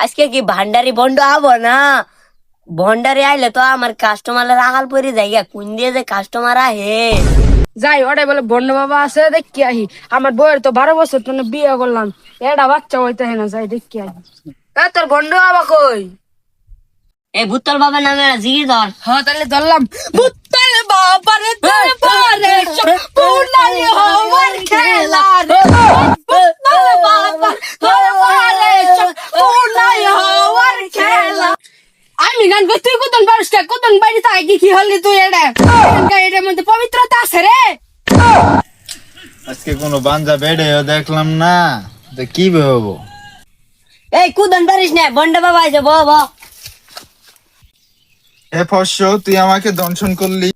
আজকে কি ভান্ডারি বন্ড আবো না? ভন্ডারে আইলে তো আমার কাস্টমার রাখাল পরে যাইয়া কোন দিয়ে যে কাস্টমার আহে। যাই ওটাই বলে বন্ড বাবা আছে দেখি আহি। আমার বউয়ের তো 12 বছর তো বিয়ে করলাম, এটা বাচ্চা হইতে হয় না, যাই দেখি আহি। তোর বন্ড বাবা কই? এই ভূতল বাবার নামে জিগি ধর। হ্যাঁ তাহলে ধরলাম। ভূতল বাবার দরবারে পুনাই হওয়ার খেলা রে, ভূতল বাবার দরবারে পুনাই হওয়ার খেলা। আমি গান কই, তুই কতন পারিস না? কতন বাড়ি থাকি কি হলি তুই? এটার মধ্যে পবিত্রতা আছে রে। আজকে কোনো বাঞ্জা বেড়েও দেখলাম না, তো কি ভাববো? এই কুদন পারিস না, বন্ড বাবা আইছে, ব ব। হে ফর্স, তুই আমাকে দংশন করলি।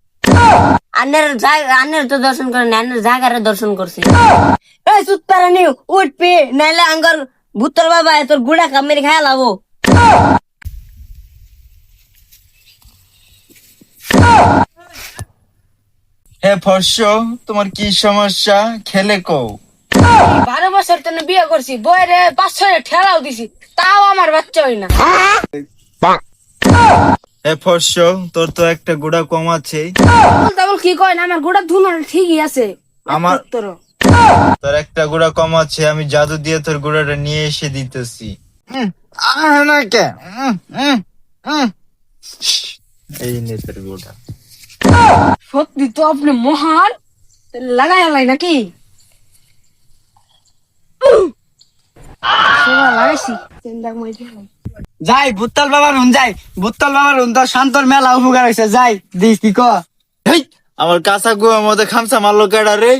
আন্নের তো দর্শন করে না, আন্নের জাগারে দর্শন করছি। এই সুত্তারা নিউ উঠবি, নাইলে আঙ্গর ভূতল বাবা তোর গুড়া কামের খায়া লাবো। হে ফর্স, তোমার কি সমস্যা? খেলে কও। 12 বছর তো বিয়ে করছি, বইয়ের 5-6 ঠেলাও দিছি, তাও আমার বাচ্চা হয় না। হে ফর্স, তোর তো একটা গুড়া কম আছে। তাবল কি কয় না, আমার গোটা ধুনো ঠিকই আছে। আমার তোর তোর একটা গুড়া কম আছে, আমি জাদু দিয়ে তোর গুড়াটা নিয়ে এসে দিতেছি। না কে এই নে তোর গুড়া। সত্যি তো আপনি মহান, লাগাই লাই নাকি? লাগাইছি যাই ভূতল বাবার হুন, যাই ভূতল বাবার হুন, তোর শান্তর মেলা উপকার হয়েছে। যাই দিস কি ক। আমার কাঁচা গুয়ার মধ্যে খামসা মারলো কেডা রে?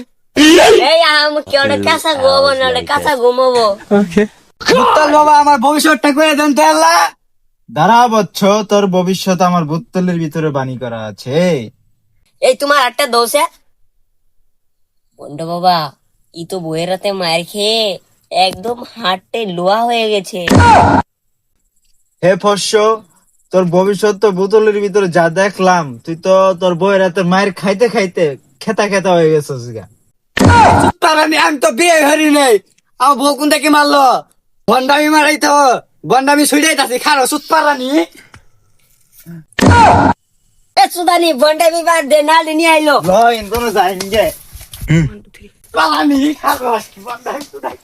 এই আম কি ওটা কাঁচা ঘুমাবো না, ওটা কাঁচা ঘুমাবো। ভূতল বাবা আমার ভবিষ্যৎটা করে দেন তো আল্লাহ। দাঁড়া বচ্চ, তোর ভবিষ্যৎ আমার ভূতলের ভিতরে বাণী করা আছে। এই তোমার আটটা দোষে বন্ড বাবা, ই তো বইয়ের রাতে মায়ের খেয়ে একদম হাটে লোহা হয়ে গেছে। হে ফর্স, তোর ভবিষ্যৎ তো বোতলের ভিতরে যা দেখলাম, তুই তো তোর বইয়ের রাতে মায়ের খাইতে খাইতে খেতা খেতা হয়ে গেছিস গা। পারানি আমি তো বিয়ে হরি নাই, আমার বউ কোন থেকে মারলো? গন্ডামি মারাই তো, গন্ডামি ছুড়াইতাছি খারো সুত পারানি। এ সুদানি বন্ডামি বাদ দে, নালে নিয়ে আইলো। কোনো যায়নি গে। পারানি খারো গন্ডামি ছুড়াই।